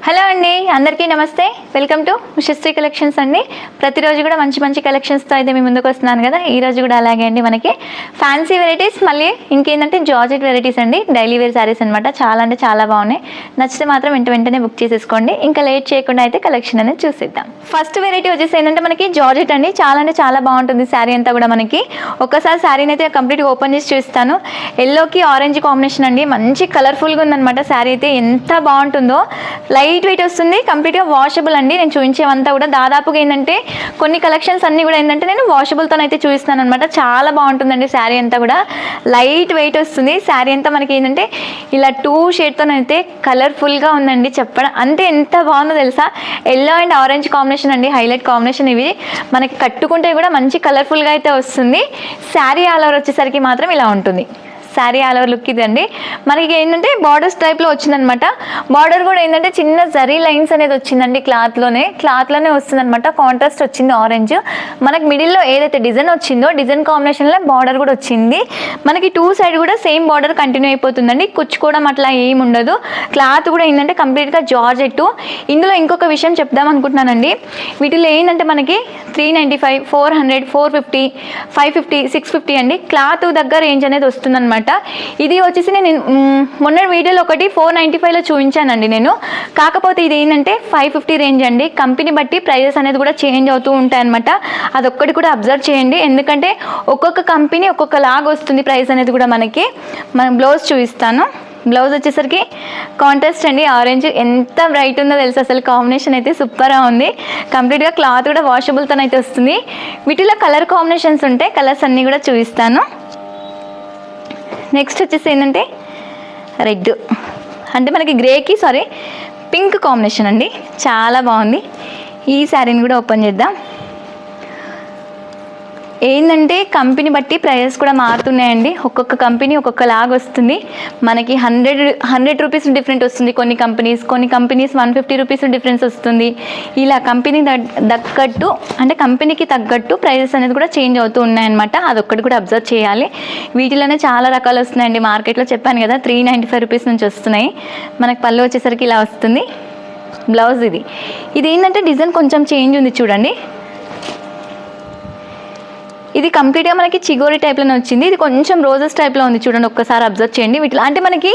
Hello అండి, అందరికీ నమస్తే. వెల్కమ్ టు ఉషశ్రీ కలెక్షన్స్ అండి. ప్రతిరోజు కూడా మంచి మంచి కలెక్షన్స్తో అయితే మీ ముందుకు వస్తున్నాను కదా. ఈ రోజు కూడా అలాగే అండి, మనకి ఫ్యాన్సీ వెరైటీస్, మళ్ళీ ఇంకేంటంటే జార్జెట్ వెరైటీస్ అండి. డైలీ వేర్ శారీస్ అనమాట. చాలా అంటే చాలా బాగున్నాయి. నచ్చితే మాత్రం వెంటనే బుక్ చేసేసుకోండి. ఇంకా లేట్ చేయకుండా అయితే కలెక్షన్ అనేది చూసేద్దాం. ఫస్ట్ వెరైటీ వచ్చేసి ఏంటంటే మనకి జార్జెట్ అండి. చాలా అంటే చాలా బాగుంటుంది శారీ అంతా కూడా. మనకి ఒక్కసారి శారీని అయితే కంప్లీట్గా ఓపెన్ చేసి చూస్తాను. ఎల్లోకి ఆరెంజ్ కాంబినేషన్ అండి. మంచి కలర్ఫుల్గా ఉందన్నమాట. శారీ అయితే ఎంత బాగుంటుందో. లైట్ వెయిట్ వస్తుంది, కంప్లీట్గా వాషబుల్ అండి. నేను చూపించేవంతా కూడా దాదాపుగా ఏంటంటే కొన్ని కలెక్షన్స్ అన్నీ కూడా ఏంటంటే నేను వాషబుల్తో అయితే చూపిస్తాను అనమాట. చాలా బాగుంటుందండి శారీ అంతా కూడా. లైట్ వెయిట్ వస్తుంది. శారీ అంతా మనకి ఏంటంటే ఇలా 2 షేడ్తోనైతే కలర్ఫుల్గా ఉందండి. చెప్పడం అంటే ఎంత బాగుందో తెలుసా. ఎల్లో అండ్ ఆరెంజ్ కాంబినేషన్ అండి, హైలైట్ కాంబినేషన్. ఇవి మనకి కట్టుకుంటే కూడా మంచి కలర్ఫుల్గా అయితే వస్తుంది. శారీ ఆల్ ఓవర్ వచ్చేసరికి మాత్రం ఇలా ఉంటుంది. శారీ ఆల్ ఓవర్ లుక్ ఇదండి. మనకి ఏంటంటే బార్డర్స్ టైప్లో వచ్చిందనమాట. బార్డర్ కూడా ఏంటంటే చిన్న జరీ లైన్స్ అనేది వచ్చిందండి. క్లాత్లోనే వస్తుందనమాట. కాంట్రాస్ట్ వచ్చింది ఆరెంజ్. మనకి మిడిల్లో ఏదైతే డిజైన్ వచ్చిందో డిజైన్ కాంబినేషన్లో బార్డర్ కూడా వచ్చింది. మనకి 2 సైడ్ కూడా సేమ్ బార్డర్ కంటిన్యూ అయిపోతుందండి. కుచ్చుకోవడం అట్లా ఏమి ఉండదు. క్లాత్ కూడా ఏంటంటే కంప్లీట్గా జార్జెట్. ఇందులో ఇంకొక విషయం చెప్దాం అనుకుంటున్నానండి. వీటిలో ఏంటంటే మనకి 395, 400, 450, 550, 650 అండి. క్లాత్ దగ్గర రేంజ్ అనేది వస్తుందన్నమాట. ఇది వచ్చేసి నేను మొన్న వీడియోలో ఒకటి 495లో చూపించానండి నేను. కాకపోతే ఇది ఏంటంటే 550 రేంజ్ అండి. కంపెనీ బట్టి ప్రైజెస్ అనేది కూడా చేంజ్ అవుతూ ఉంటాయి అనమాట. అదొక్కటి కూడా అబ్జర్వ్ చేయండి. ఎందుకంటే ఒక్కొక్క కంపెనీ ఒక్కొక్క లాగా వస్తుంది ప్రైస్ అనేది కూడా. మనం బ్లౌజ్ చూపిస్తాను. బ్లౌజ్ వచ్చేసరికి కాంట్రాస్ట్ అండి. ఆరెంజ్ ఎంత బ్రైట్ ఉందో తెలుసు. అసలు కాంబినేషన్ అయితే సూపర్గా ఉంది. కంప్లీట్గా క్లాత్ కూడా వాషబుల్తో అయితే వస్తుంది. వీటిలో కలర్ కాంబినేషన్స్ ఉంటాయి. కలర్స్ అన్నీ కూడా చూపిస్తాను. నెక్స్ట్ వచ్చేసి ఏంటంటే రెడ్ అంటే మనకి పింక్ కాంబినేషన్ అండి. చాలా బాగుంది. ఈ శారీని కూడా ఓపెన్ చేద్దాం. ఏంటంటే కంపెనీ బట్టి ప్రైజెస్ కూడా మారుతున్నాయండి. ఒక్కొక్క కంపెనీ ఒక్కొక్క లాగా వస్తుంది. మనకి 100 రూపీస్ డిఫరెంట్ వస్తుంది కొన్ని కంపెనీస్ 150 రూపీస్ డిఫరెన్స్ వస్తుంది. ఇలా కంపెనీ తగ్గట్టు అంటే కంపెనీకి తగ్గట్టు ప్రైజెస్ అనేది కూడా చేంజ్ అవుతూ ఉన్నాయన్నమాట. అదొక్కటి కూడా అబ్జర్వ్ చేయాలి. వీటిలోనే చాలా రకాలు వస్తున్నాయండి. మార్కెట్లో చెప్పాను కదా 395 రూపీస్ నుంచి వస్తున్నాయి. మనకి పళ్ళు వచ్చేసరికి ఇలా వస్తుంది. బ్లౌజ్ ఇది ఏంటంటే డిజైన్ కొంచెం చేంజ్ ఉంది చూడండి. ఇది కంప్లీట్గా మనకి చిగోరి టైప్లోనే వచ్చింది. ఇది కొంచెం రోజెస్ టైప్లో ఉంది చూడండి. ఒక్కసారి అబ్జర్వ్ చేయండి. వీటిలో అంటే మనకి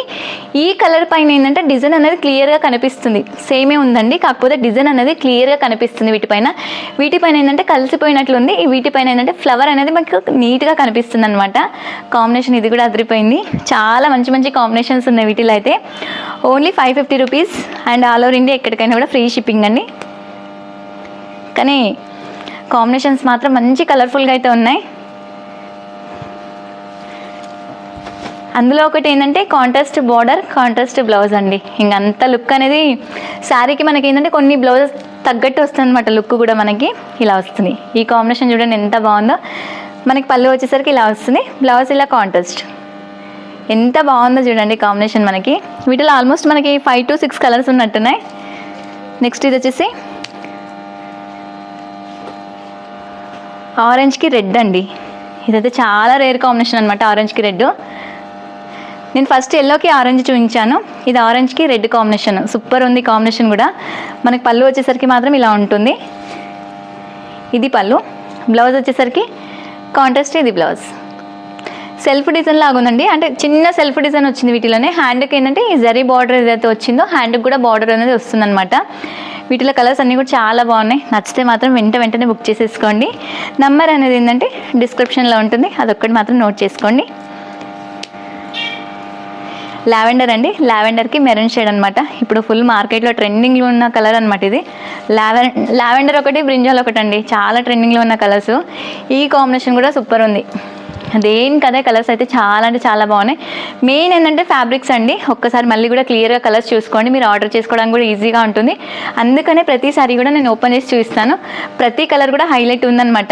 ఈ కలర్ పైన ఏంటంటే డిజైన్ అనేది క్లియర్గా కనిపిస్తుంది. సేమే ఉందండి, కాకపోతే డిజైన్ అనేది క్లియర్గా కనిపిస్తుంది. వీటిపైన ఏంటంటే కలిసిపోయినట్లుంది. ఈ వీటిపైన ఏంటంటే ఫ్లవర్ అనేది మనకు నీట్గా కనిపిస్తుంది అనమాట. కాంబినేషన్ ఇది కూడా అదిరిపోయింది. చాలా మంచి మంచి కాంబినేషన్స్ ఉన్నాయి వీటిలో అయితే. Only 550 rupees and all over India ఎక్కడికైనా కూడా ఫ్రీ షిప్పింగ్ అండి. కానీ కాంబినేషన్స్ మాత్రం మంచి కలర్ఫుల్గా అయితే ఉన్నాయి. అందులో ఒకటి ఏంటంటే కాంట్రాస్ట్ బార్డర్, కాంట్రాస్ట్ బ్లౌజ్ అండి. ఇంకంత లుక్ అనేది శారీకి మనకి ఏంటంటే కొన్ని బ్లౌజెస్ తగ్గట్టు వస్తుంది అనమాట. లుక్ కూడా మనకి ఇలా వస్తుంది. ఈ కాంబినేషన్ చూడండి ఎంత బాగుందో. మనకి పళ్ళు వచ్చేసరికి ఇలా వస్తుంది. బ్లౌజ్ ఇలా కాంట్రాస్ట్ ఎంత బాగుందో చూడండి కాంబినేషన్. మనకి వీటిలో ఆల్మోస్ట్ మనకి 5 to 6 కలర్స్ ఉన్నట్టున్నాయి. నెక్స్ట్ ఇది వచ్చేసి ఆరెంజ్కి రెడ్ అండి. ఇదైతే చాలా రేర్ కాంబినేషన్ అనమాట. ఆరెంజ్కి రెడ్. నేను ఫస్ట్ ఎల్లోకి ఆరెంజ్ చూపించాను. ఇది ఆరెంజ్కి రెడ్ కాంబినేషన్. సూపర్ ఉంది కాంబినేషన్ కూడా. మనకి పళ్ళు వచ్చేసరికి మాత్రం ఇలా ఉంటుంది. ఇది పళ్ళు. బ్లౌజ్ వచ్చేసరికి కాంట్రాస్ట్. ఇది బ్లౌజ్ సెల్ఫ్ డిజైన్ లాగా ఉందండి. అంటే చిన్న సెల్ఫ్ డిజైన్ వచ్చింది వీటిలోనే. హ్యాండ్కి ఏంటంటే ఈ జరీ బార్డర్ ఏదైతే వచ్చిందో హ్యాండ్కి కూడా బార్డర్ అనేది వస్తుందన్నమాట. వీటిలో కలర్స్ అన్నీ కూడా చాలా బాగున్నాయి. నచ్చితే మాత్రం వెంటనే బుక్ చేసేసుకోండి. నెంబర్ అనేది ఏంటంటే డిస్క్రిప్షన్లో ఉంటుంది. అదొక్కటి మాత్రం నోట్ చేసుకోండి. లావెండర్ అండి. లావెండర్కి మెరూన్ షేడ్ అనమాట. ఇప్పుడు ఫుల్ మార్కెట్లో ట్రెండింగ్లో ఉన్న కలర్ అనమాట ఇది. లావెండర్ ఒకటి, బ్రింజాల్ ఒకటి అండి. చాలా ట్రెండింగ్లో ఉన్న కలర్స్. ఈ కాంబినేషన్ కూడా సూపర్ ఉంది. దేనికదే కలర్స్ అయితే చాలా అంటే చాలా బాగున్నాయి. మెయిన్ ఏంటంటే ఫ్యాబ్రిక్స్ అండి. ఒక్కసారి మళ్ళీ కూడా క్లియర్గా కలర్స్ చూసుకోండి. మీరు ఆర్డర్ చేసుకోవడానికి కూడా ఈజీగా ఉంటుంది. అందుకనే ప్రతిసారి కూడా నేను ఓపెన్ చేసి చూపిస్తాను. ప్రతి కలర్ కూడా హైలైట్ ఉందన్నమాట.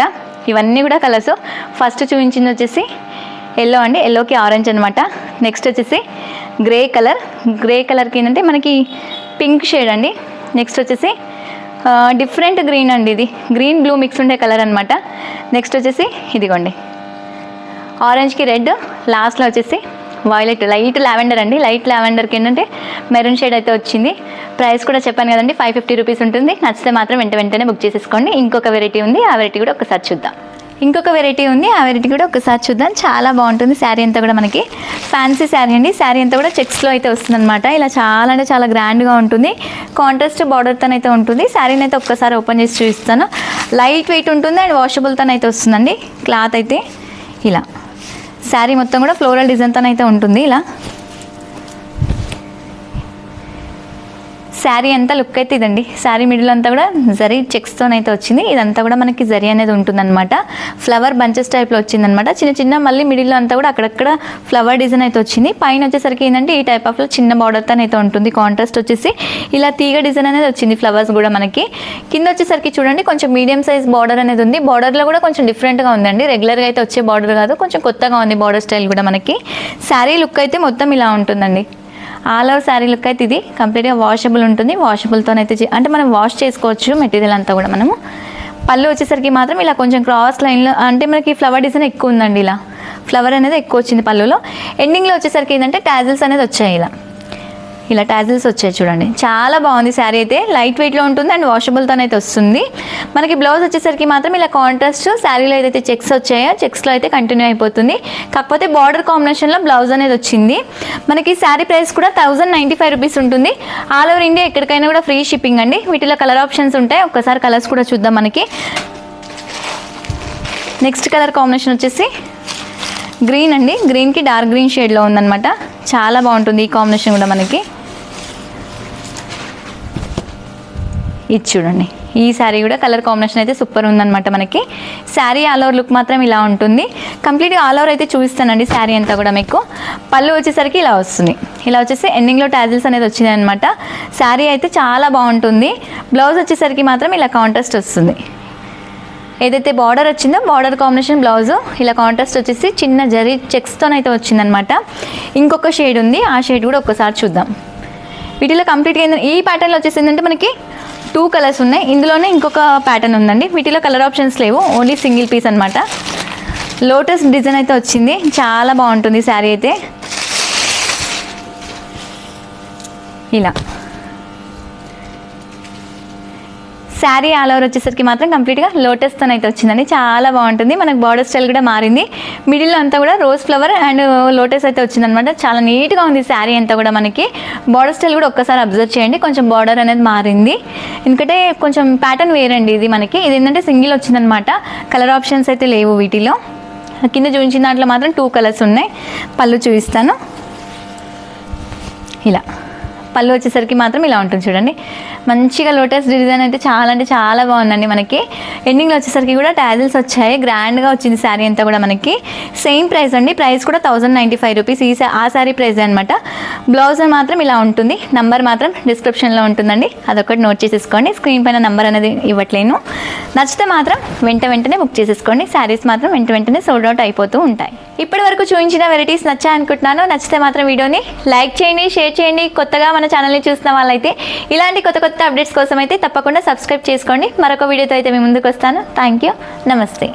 ఇవన్నీ కూడా కలర్స్. ఫస్ట్ చూపించింది వచ్చేసి ఎల్లో అండి. ఎల్లోకి ఆరెంజ్ అనమాట. నెక్స్ట్ వచ్చేసి గ్రే కలర్కి ఏంటంటే మనకి పింక్ షేడ్ అండి. నెక్స్ట్ వచ్చేసి డిఫరెంట్ గ్రీన్ అండి. ఇది గ్రీన్ బ్లూ మిక్స్ ఉండే కలర్ అనమాట. నెక్స్ట్ వచ్చేసి ఇదిగోండి ఆరెంజ్కి రెడ్, లాస్ట్లో వచ్చేసి వాయిలెట్ లైట్ లావెండర్ అండి. లైట్ లావెండర్కి ఏంటంటే మెరూన్ షేడ్ అయితే వచ్చింది. ప్రైస్ కూడా చెప్పాను కదండి, 550 రూపీస్ ఉంటుంది. నచ్చితే మాత్రం వెంటనే బుక్ చేసేసుకోండి. ఇంకొక వెరైటీ ఉంది, ఆ వెరైటీ కూడా ఒకసారి చూద్దాం. ఇంకొక వెరైటీ ఉంది, ఆ వెరైటీ కూడా ఒకసారి చూద్దాం. చాలా బాగుంటుంది. శారీ అంతా కూడా మనకి ఫ్యాన్సీ శారీ అండి. శారీ అంతా కూడా చెక్స్లో అయితే వస్తుంది అనమాట. ఇలా చాలా అంటే చాలా గ్రాండ్గా ఉంటుంది. కాంట్రాస్ట్ బార్డర్తో అయితే ఉంటుంది. శారీని అయితే ఒక్కసారి ఓపెన్ చేసి చూపిస్తాను. లైట్ వెయిట్ ఉంటుంది అండ్ వాషబుల్తో అయితే వస్తుందండి. క్లాత్ అయితే ఇలా శారీ మొత్తం కూడా ఫ్లోరల్ డిజైన్తో అయితే ఉంటుంది. ఇలా శారీ అంతా లుక్ అయితే ఇదండి. శారీ మిడిల్ అంతా కూడా జరీ చెక్స్తోనైతే వచ్చింది. ఇదంతా కూడా మనకి జరీ అనేది ఉంటుందన్నమాట. ఫ్లవర్ బంచెస్ టైప్లో వచ్చిందనమాట. చిన్న మళ్ళీ మిడిల్లో అంతా కూడా అక్కడక్కడ ఫ్లవర్ డిజైన్ అయితే వచ్చింది. పైన వచ్చేసరికి ఏంటంటే ఈ టైప్ ఆఫ్లో చిన్న బార్డర్తో అయితే ఉంటుంది. కాంట్రాస్ట్ వచ్చేసి ఇలా తీగ డిజైన్ అనేది వచ్చింది. ఫ్లవర్స్ కూడా మనకి కింద వచ్చేసరికి చూడండి కొంచెం మీడియం సైజ్ బార్డర్ అనేది ఉంది. బార్డర్లో కూడా కొంచెం డిఫరెంట్గా ఉందండి. రెగ్యులర్గా అయితే వచ్చే బార్డర్ కాదు, కొంచెం కొత్తగా ఉంది బార్డర్ స్టైల్ కూడా మనకి. శారీ లుక్ అయితే మొత్తం ఇలా ఉంటుందండి. ఆల్ ఓవర్ శారీ లుక్ అయితే ఇది కంప్లీట్గా వాషబుల్ ఉంటుంది. వాషబుల్తోనైతే అంటే మనం వాష్ చేసుకోవచ్చు మెటీరియల్ అంతా కూడా మనము. పళ్ళు వచ్చేసరికి మాత్రం ఇలా కొంచెం క్రాస్ లైన్లో అంటే మనకి ఫ్లవర్ డిజైన్ ఎక్కువ ఉందండి. ఇలా ఫ్లవర్ అనేది ఎక్కువ వచ్చింది పళ్ళులో. ఎండింగ్లో వచ్చేసరికి ఏంటంటే టాజిల్స్ అనేది వచ్చాయి. ఇలా టాజిల్స్ వచ్చాయి చూడండి. చాలా బాగుంది శారీ అయితే. లైట్ వెయిట్లో ఉంటుంది అండ్ వాషబుల్తో అయితే వస్తుంది. మనకి బ్లౌజ్ వచ్చేసరికి మాత్రం ఇలా కాంట్రాస్ట్ శారీలో ఏదైతే చెక్స్ వచ్చాయో చెక్స్లో అయితే కంటిన్యూ అయిపోతుంది. కాకపోతే బార్డర్ కాంబినేషన్లో బ్లౌజ్ అనేది వచ్చింది. మనకి శారీ ప్రైస్ కూడా 1095 రూపీస్ ఉంటుంది. ఆల్ ఓవర్ ఇండియా ఎక్కడికైనా కూడా ఫ్రీ షిప్పింగ్ అండి. వీటిలో కలర్ ఆప్షన్స్ ఉంటాయి. ఒక్కసారి కలర్స్ కూడా చూద్దాం. మనకి నెక్స్ట్ కలర్ కాంబినేషన్ వచ్చేసి గ్రీన్ అండి. గ్రీన్కి డార్క్ గ్రీన్ షేడ్లో ఉందన్నమాట. చాలా బాగుంటుంది ఈ కాంబినేషన్ కూడా మనకి. ఇది చూడండి, ఈ శారీ కూడా కలర్ కాంబినేషన్ అయితే సూపర్ ఉందన్నమాట మనకి. శారీ ఆల్ ఓవర్ లుక్ మాత్రం ఇలా ఉంటుంది. కంప్లీట్గా ఆల్ ఓవర్ అయితే చూపిస్తానండి శారీ అంతా కూడా మీకు. పళ్ళు వచ్చేసరికి ఇలా వస్తుంది. ఇలా వచ్చేసి ఎండింగ్లో టాజిల్స్ అనేది వచ్చింది అనమాట. శారీ అయితే చాలా బాగుంటుంది. బ్లౌజ్ వచ్చేసరికి మాత్రం ఇలా కాంట్రాస్ట్ వస్తుంది. ఏదైతే బార్డర్ వచ్చిందో బార్డర్ కాంబినేషన్ బ్లౌజు ఇలా కాంట్రాస్ట్ వచ్చేసి చిన్న జరీ చెక్స్తోనైతే వచ్చిందనమాట. ఇంకొక షేడ్ ఉంది, ఆ షేడ్ కూడా ఒక్కసారి చూద్దాం. వీటిలో కంప్లీట్గా ఈ ప్యాటర్న్లో వచ్చేసి ఏంటంటే మనకి 2 కలర్స్ ఉన్నాయి. ఇందులోనే ఇంకొక ప్యాటర్న్ ఉందండి. వీటిలో కలర్ ఆప్షన్స్ లేవు, ఓన్లీ సింగిల్ పీస్ అనమాట. లోటస్ డిజైన్ అయితే వచ్చింది. చాలా బాగుంటుంది శారీ అయితే. ఇలా శారీ ఆల్ ఓవర్ వచ్చేసరికి మాత్రం కంప్లీట్గా లోటస్తో అయితే వచ్చిందండి. చాలా బాగుంటుంది. మనకు బార్డర్ స్టైల్ కూడా మారింది. మిడిల్లో అంతా కూడా రోజ్ ఫ్లవర్ అండ్ లోటస్ అయితే వచ్చిందనమాట. చాలా నీట్గా ఉంది శారీ అంతా కూడా మనకి. బార్డర్ స్టైల్ కూడా ఒక్కసారి అబ్జర్వ్ చేయండి. కొంచెం బార్డర్ అనేది మారింది, ఎందుకంటే కొంచెం ప్యాటర్న్ వేరండి ఇది మనకి. ఇది ఏంటంటే సింగిల్ వచ్చిందనమాట. కలర్ ఆప్షన్స్ అయితే లేవు వీటిలో. కింద చూపించిన దాంట్లో మాత్రం 2 కలర్స్ ఉన్నాయి. పళ్ళు చూపిస్తాను. ఇలా పళ్ళు వచ్చేసరికి మాత్రం ఇలా ఉంటుంది చూడండి. మంచిగా లోటస్ డిజైన్ అయితే చాలా అంటే చాలా బాగుందండి మనకి. ఎండింగ్లో వచ్చేసరికి కూడా టాజిల్స్ వచ్చాయి. గ్రాండ్గా వచ్చింది శారీ అంతా కూడా మనకి. సేమ్ ప్రైస్ అండి. ప్రైస్ కూడా 1095 రూపీస్. ఆ శారీ ప్రైస్ అనమాట. బ్లౌజ్ మాత్రం ఇలా ఉంటుంది. నంబర్ మాత్రం డిస్క్రిప్షన్లో ఉంటుందండి, అదొకటి నోట్ చేసేసుకోండి. స్క్రీన్ పైన నంబర్ అనేది ఇవ్వట్లేను. నచ్చితే మాత్రం వెంటనే బుక్ చేసేసుకోండి. శారీస్ మాత్రం వెంటనే సోల్డ్ అవుట్ అయిపోతూ ఉంటాయి. ఇప్పటి వరకు చూపించిన వెరైటీస్ నచ్చాయనుకుంటున్నాను. నచ్చితే మాత్రం వీడియోని లైక్ చేయండి, షేర్ చేయండి. కొత్తగా మన ఛానల్ని చూస్తున్న వాళ్ళైతే ఇలాంటి కొత్త అప్డేట్స్ కోసం అయితే తప్పకుండా సబ్స్క్రైబ్ చేసుకోండి. మరొక వీడియోతో అయితే మీ ముందుకు వస్తాను. Thank you. నమస్తే.